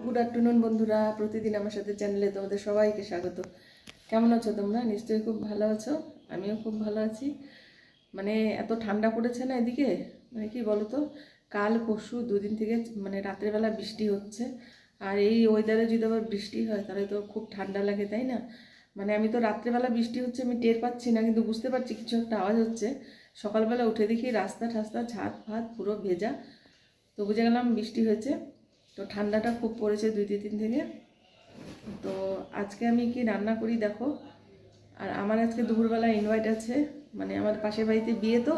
Good afternoon বন্ধুরা, প্রতিদিন আমার সাথে চ্যানেলে তোমাদের সবাইকে স্বাগত। কেমন আছো তোমরা? নিশ্চয়ই খুব ভালো আছো, আমিও খুব ভালো আছি। মানে এত ঠান্ডা পড়েছে না এদিকে, মানে কি বলো তো, কাল পরশু দুদিন থেকে মানে রাত্রেবেলা বৃষ্টি হচ্ছে। আর এই ওয়েদারে যদি আবার বৃষ্টি হয় তাহলে তো খুব ঠান্ডা লাগে, তাই না? মানে আমি তো রাত্রেবেলা বৃষ্টি হচ্ছে আমি টের পাচ্ছি না, কিন্তু বুঝতে পারছি কিছু একটা আওয়াজ হচ্ছে। সকালবেলা উঠে দেখি রাস্তা ঠাস্তা ছাদ ফাদ পুরো ভেজা, তো বুঝে গেলাম বৃষ্টি হয়েছে। তো ঠান্ডাটা খুব পড়েছে 2-3 দিন থেকে। তো আজকে আমি কি রান্না করি দেখো। আর আমার আজকে দুপুরবেলা ইনভাইট আছে, মানে আমার পাশের বাড়িতে বিয়ে, তো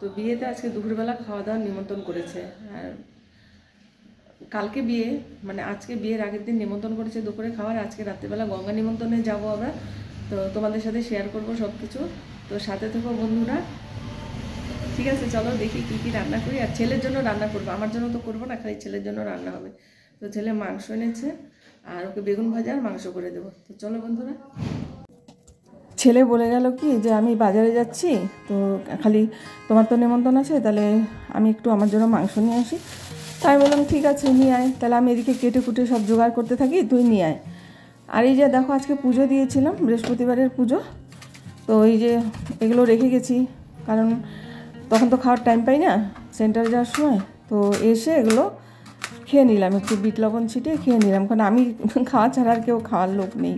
তো বিয়েতে আজকে দুপুরবেলা খাওয়া দাওয়ার নিমন্ত্রণ করেছে। আর কালকে বিয়ে, মানে আজকে বিয়ের আগের দিন নিমন্ত্রণ করেছে দুপুরে খাওয়ার। আজকে রাত্রেবেলা গঙ্গা নিমন্ত্রণে যাব আমরা, তো তোমাদের সাথে শেয়ার করব সব কিছু। তো সাথে থেকো বন্ধুরা, ঠিক আছে? চলো দেখি কী কী রান্না করি। আর ছেলের জন্য রান্না করবো, আমার জন্য তো করবো না, খালি ছেলের জন্য রান্না হবে। তো ছেলে মাংস এনেছে, আর ওকে বেগুন ভাজা আর মাংস করে দেবো। তো চলো বন্ধুরা। ছেলে বলে গেল কি যে আমি বাজারে যাচ্ছি, তো খালি তোমার তো নিমন্ত্রণ আছে, তাহলে আমি একটু আমার জন্য মাংস নিয়ে আসি। তাই বললাম ঠিক আছে নিয়ে আয়, তাহলে আমি এদিকে কেটে কুটে সব জোগাড় করতে থাকি, তুই নিয়ে আয়। আর এই যে দেখো আজকে পুজো দিয়েছিলাম, বৃহস্পতিবারের পুজো। তো এই যে এগুলো রেখে গেছি, কারণ তখন তো খাওয়ার টাইম পাই না সেন্টারে যাওয়ার সময়। তো এসে এগুলো খেয়ে নিলাম, একটু বিট লবণ ছিটিয়ে খেয়ে নিলাম, কারণ আমি খাওয়া ছাড়া আর কেউ খাওয়ার লোক নেই।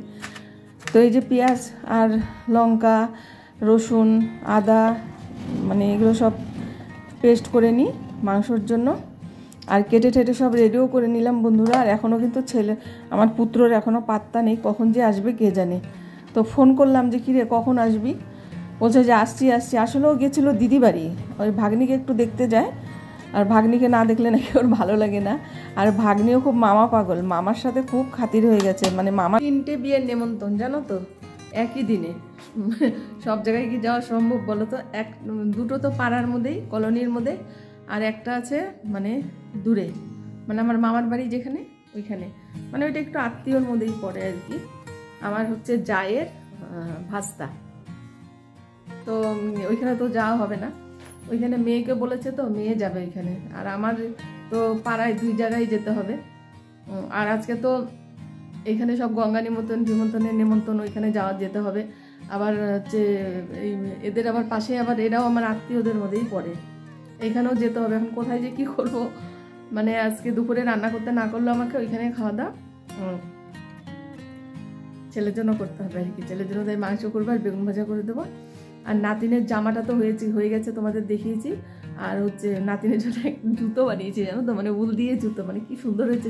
তো এই যে পেঁয়াজ আর লঙ্কা, রসুন, আদা, মানে এগুলো সব পেস্ট করে নিই মাংসর জন্য। আর কেটে টেটে সব রেডিও করে নিলাম বন্ধুরা। আর এখনও কিন্তু আমার পুত্রর এখনও পাত্তা নেই, কখন যে আসবে কে জানে। তো ফোন করলাম যে কিরে কখন আসবি, বলছে যে আসছি। আসলেও গেছিলো দিদি বাড়ি, ওই ভাগ্নিকে একটু দেখতে যায়। আর ভাগ্নিকে না দেখলে নাকি ওর ভালো লাগে না। আর ভাগ্নিও খুব মামা পাগল, মামার সাথে খুব খাতির হয়ে গেছে। মানে মামা 3টে বিয়ের নেমন্তন্ন জানো তো, একই দিনে। সব জায়গায় কি যাওয়া সম্ভব বলো তো? দুটো তো পাড়ার মধ্যেই, কলোনির মধ্যে, আর একটা আছে মানে দূরে, মানে আমার মামার বাড়ি যেখানে ওইখানে, মানে ওইটা একটু আত্মীয়র মধ্যেই পড়ে আর কি। আমার হচ্ছে জায়ের ভাস্তা, তো ওইখানে তো যাওয়া হবে না। ওইখানে মেয়েকে বলেছে, তো মেয়ে যাবে ওইখানে। আর আমার তো পাড়ায় 2 জায়গায় যেতে হবে। আর আজকে তো এখানে সব গঙ্গা নিমন্ত্রণের নিমন্ত্রণ, ওইখানে যেতে হবে। আবার হচ্ছে এই এদের আবার পাশে, আবার এরাও আমার আত্মীয়দের মধ্যেই পড়ে, এখানেও যেতে হবে। এখন কোথায় যে কি করব, মানে আজকে দুপুরে রান্না করতে না করলেও আমাকে ওইখানে খাওয়া দাওয়া ছেলের জন্য করতে হবে আর কি। ছেলের জন্য তাই মাংস করবো আর বেগুন ভাজা করে দেবো। আর নাতিনের জামাটা তো হয়ে গেছে, তোমাদের দেখিয়েছি। আর হচ্ছে নাতিনের জন্য একটা জুতো বানিয়েছি জানো তো, মানে উল দিয়ে জুতো, মানে কি সুন্দর হয়েছে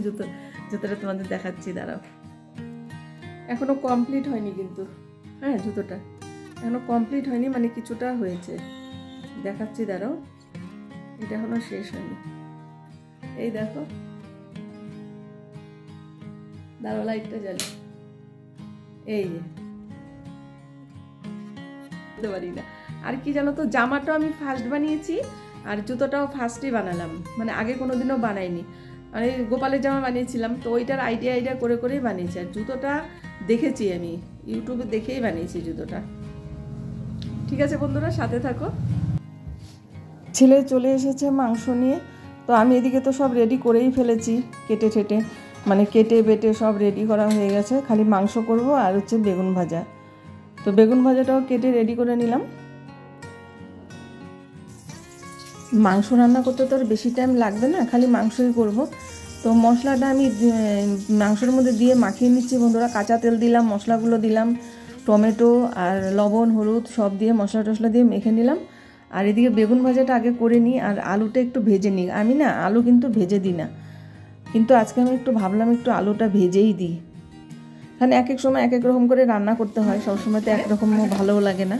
জুতোটা তোমাদের দেখাচ্ছি, দাঁড়াও। এখনো কমপ্লিট হয়নি কিন্তু, হ্যাঁ জুতোটা এখনো কমপ্লিট হয়নি, মানে কিছুটা হয়েছে, দেখাচ্ছি দাঁড়াও। এটা এখনো শেষ হয়নি, এই দেখো, দাঁড়াও লাইটটা জ্বালি, এই যে পারি না। আর কি জানো তো, জামাটাও আমি ফার্স্ট বানিয়েছি, আর জুতোটাও ফার্স্টই বানালাম, মানে আগে কোনোদিনও বানাইনি। মানে গোপালের জামা বানিয়েছিলাম, তো ওইটার আইডিয়া করেই বানিয়েছি। আর জুতোটা দেখেছি আমি ইউটিউবে, দেখেই বানিয়েছি জুতোটা। ঠিক আছে বন্ধুরা, সাথে থাকো। ছেলে চলে এসেছে মাংস নিয়ে, তো আমি এদিকে তো সব রেডি করেই ফেলেছি, কেটে বেটে সব রেডি করা হয়ে গেছে, খালি মাংস করব আর হচ্ছে বেগুন ভাজা। তো বেগুন ভাজাটাও কেটে রেডি করে নিলাম। মাংস রান্না করতে তো আর বেশি টাইম লাগবে না, খালি মাংসই করব। তো মশলাটা আমি মাংসের মধ্যে দিয়ে মাখিয়ে নিচ্ছি বন্ধুরা। কাঁচা তেল দিলাম, মশলাগুলো দিলাম, টমেটো আর লবণ হলুদ সব দিয়ে মশলা টশলা দিয়ে মেখে নিলাম। আর এদিকে বেগুন ভাজাটা আগে করে নিই, আর আলুটা একটু ভেজে নিই। আমি না আলু কিন্তু ভেজে দিই না, কিন্তু আজকে আমি একটু ভাবলাম একটু আলুটা ভেজেই দিই, কারণ এক এক সময় এক এক রকম করে রান্না করতে হয়, সবসময় তো একরকম ভালোও লাগে না।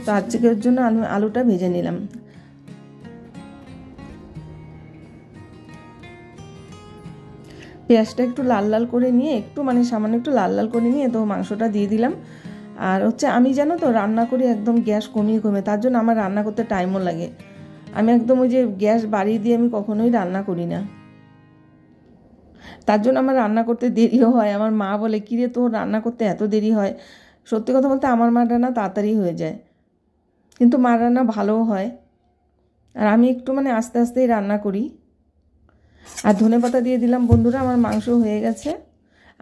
তো আজকের জন্য আলুটা ভেজে নিলাম। পেঁয়াজটা একটু লাল লাল করে নিয়ে, সামান্য একটু লাল লাল করে নিয়ে তো মাংসটা দিয়ে দিলাম। আর হচ্ছে আমি জানো তো রান্না করি একদম গ্যাস কমিয়ে, তার জন্য আমার রান্না করতে টাইমও লাগে। আমি একদম ওই যে গ্যাস বাড়িয়ে দিয়ে আমি কখনোই রান্না করি না, তার জন্য আমার রান্না করতে দেরিও হয়। আমার মা বলে কিরে তোর রান্না করতে এত দেরি হয়। সত্যি কথা বলতে আমার মার রান্না তাড়াতাড়ি হয়ে যায়, কিন্তু মার রান্না ভালোও হয়। আর আমি একটু আস্তে আস্তেই রান্না করি। আর ধনেপাতা দিয়ে দিলাম। বন্ধুরা আমার মাংস হয়ে গেছে,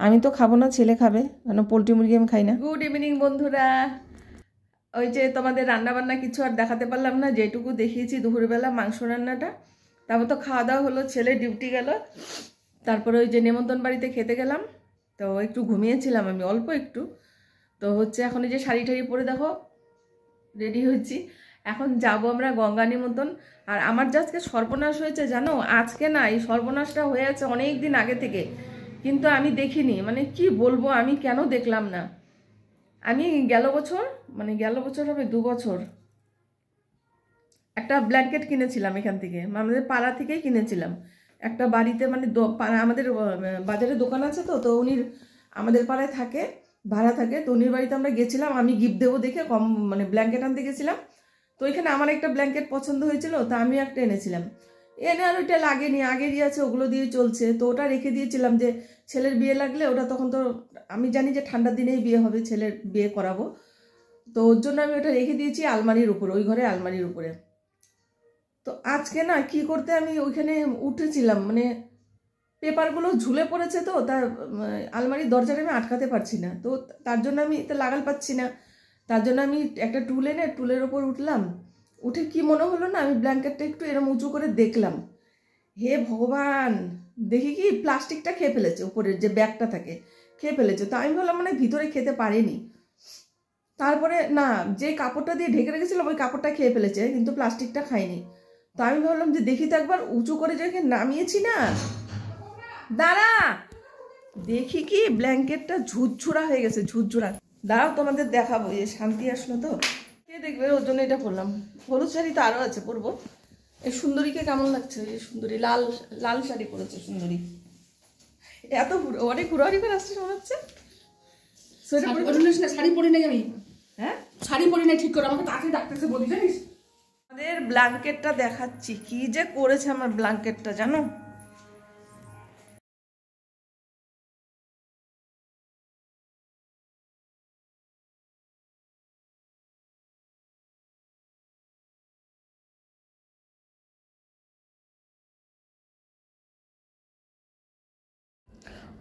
আমি তো খাবো না, ছেলে খাবে, কারণ পোলট্রি মুরগি আমি খাই না। গুড ইভিনিং বন্ধুরা। ওই যে তোমাদের রান্নাবান্না কিছু আর দেখাতে পারলাম না, যেটুকু দেখিয়েছি দুপুরবেলা মাংস রান্নাটা। তারপর তো খাওয়া দাওয়া হলো, ছেলে ডিউটি গেল, তারপরে ওই যে নেমন্তন্ন বাড়িতে খেতে গেলাম। তো একটু ঘুমিয়েছিলাম আমি অল্প একটু। তো হচ্ছে এখন এই যে শাড়ি টাড়ি পরে দেখো রেডি হচ্ছি, এখন যাব আমরা গঙ্গা নিমন্ত্রণ। আর আমার যে আজকে সর্বনাশ হয়েছে জানো, আজকে না, এই সর্বনাশটা হয়ে আছে অনেক দিন আগে থেকে, কিন্তু আমি দেখিনি। মানে কি বলবো, আমি কেন দেখলাম না। আমি গেল বছর হবে 2 বছর একটা ব্ল্যাঙ্কেট কিনেছিলাম এখান থেকে, আমাদের পাড়া থেকেই কিনেছিলাম। একটা বাড়িতে মানে আমাদের বাজারে দোকান আছে, তো উনি আমাদের পাড়ায় থাকে, ভাড়া থাকে। তো উনির বাড়িতে আমরা গেছিলাম, আমি গিফট দেবো দেখে কম মানে ব্ল্যাঙ্কেট আনতে গেছিলাম। তো এখানে আমার একটা ব্ল্যাঙ্কেট পছন্দ হয়েছিল, তা আমি একটা এনেছিলাম। এনে আর ওইটা লাগেনি, আগেরই আছে, ওগুলো দিয়ে চলছে। তো ওটা রেখে দিয়েছিলাম যে ছেলের বিয়ে লাগলে ওটা, তখন তো আমি জানি যে ঠান্ডার দিনেই বিয়ে হবে, ছেলের বিয়ে করাবো, তো ওর জন্য আমি ওটা রেখে দিয়েছি আলমারির উপরে, ওই ঘরে আলমারির উপরে। তো আজকে না কি করতে আমি ওইখানে উঠেছিলাম, মানে পেপারগুলো ঝুলে পড়েছে, তো তার আলমারির দরজাটা আমি আটকাতে পারছি না, তো তার জন্য আমি তো লাগাল পাচ্ছি না। তার জন্য আমি একটা টুল এনে টুলের ওপর উঠলাম, উঠে কি মনে হলো না, আমি ব্ল্যাঙ্কেটটা একটু এরম উঁচু করে দেখলাম, হে ভগবান, দেখি কি প্লাস্টিকটা খেয়ে ফেলেছে, উপরের যে ব্যাগটা থাকে খেয়ে ফেলেছে। তো আমি ভাবলাম মানে ভিতরে খেতে পারেনি। তারপরে না, যে কাপড়টা দিয়ে ঢেকে রেখেছিলাম ওই কাপড়টা খেয়ে ফেলেছে, কিন্তু প্লাস্টিকটা খাইনি। তো আমি ভাবলাম যে দেখি তো একবার, উঁচু করে যে নামিয়েছি না, দাঁড়া, দেখি কি ব্ল্যাঙ্কেটটা ঝুরঝুরা হয়ে গেছে, ঝুরঝুরা। দাঁড়াও তোমাদের দেখাবো, এই শান্তি আসলো তো, কে দেখবে, ওর জন্য এটা করলাম। হলুদ শাড়ি তো আরও আছে পরবো। এই সুন্দরীকে কেমন লাগছে, এই সুন্দরী লাল লাল শাড়ি পরেছে সুন্দরী, এত অনেক হুড়াহুড়ি করে আসছে মনে হচ্ছে। শাড়ি পরি নাই আমি, হ্যাঁ শাড়ি পরি নাই ঠিক করে, আমাকে তাকে ডাক্তারকে বলি জানিস। আমাদের ব্ল্যাঙ্কেটটা দেখাচ্ছি, কি যে করেছে আমার ব্ল্যাঙ্কেটটা জানো।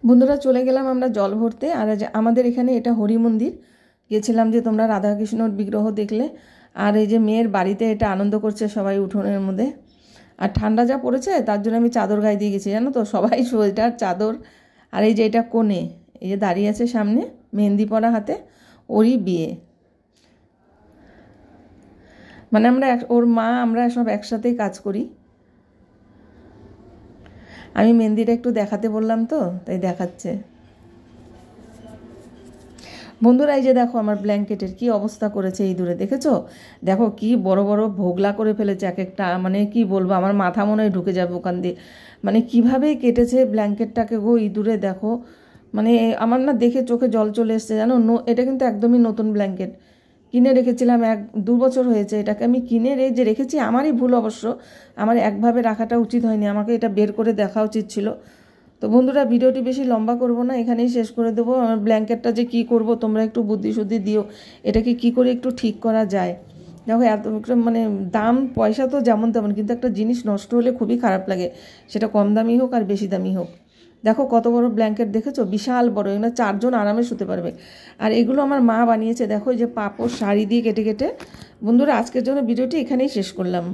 বন্ধুরা চলে গেলাম আমরা জল ভরতে। আর আমাদের এখানে এটা হরি মন্দির, গেছিলাম যে তোমরা রাধাকৃষ্ণর বিগ্রহ দেখলে। আর এই যে মেয়ের বাড়িতে এটা আনন্দ করছে সবাই উঠোনের মধ্যে। আর ঠান্ডা যা পড়েছে তার জন্য আমি চাদর গায়ে দিয়ে গেছি জানো তো, সবাই সোয়েটার চাদর। আর এই যে এটা কোণে, এই যে দাঁড়িয়ে আছে সামনে মেহেন্দি পরা হাতে, ওরই বিয়ে। মানে আমরা ওর মা আমরা সব একসাথেই কাজ করি। আমি মেহেন্দিটা একটু দেখাতে বললাম তো, তাই দেখাচ্ছে। বন্ধুরা এই যে দেখো আমার ব্ল্যাঙ্কেটের কি অবস্থা করেছে, এই দূরে দেখেছো, দেখো কি বড় বড় ভোগলা করে ফেলেছে এক একটা, মানে কি বলবো, আমার মাথা মনে হয় ঢুকে যাবে ওখান দিয়ে। মানে কিভাবে কেটেছে ব্ল্যাঙ্কেটটাকে গো, এই দূরে দেখো, মানে আমার না দেখে চোখে জল চলে এসছে জানো। এটা কিন্তু একদমই নতুন ব্ল্যাঙ্কেট, কিনে রেখেছিলাম 1-2 বছর হয়েছে এটাকে আমি কিনে যে রেখেছি। আমারই ভুল অবশ্য, আমার একভাবে রাখাটা উচিত হয়নি, আমাকে এটা বের করে দেখা উচিত ছিল। তো বন্ধুরা ভিডিওটি বেশি লম্বা করব না, এখানেই শেষ করে দেবো। আমার ব্ল্যাঙ্কেটটা যে কি করব তোমরা একটু বুদ্ধি শুদ্ধি দিও, এটাকে কি করে একটু ঠিক করা যায়। দেখো এত মানে দাম পয়সা তো যেমন তেমন, কিন্তু একটা জিনিস নষ্ট হলে খুবই খারাপ লাগে, সেটা কম দামি হোক আর বেশি দামি হোক। দেখো কত বড় ব্ল্যাঙ্কেট দেখেছো, বিশাল বড়, এগুলো 4 জন আরামে শুতে পারবে। আর এগুলো আমার মা বানিয়েছে, দেখো এই যে পাপড় শাড়ি দিয়ে কেটে কেটে। বন্ধুরা আজকের জন্য ভিডিওটি এখানেই শেষ করলাম।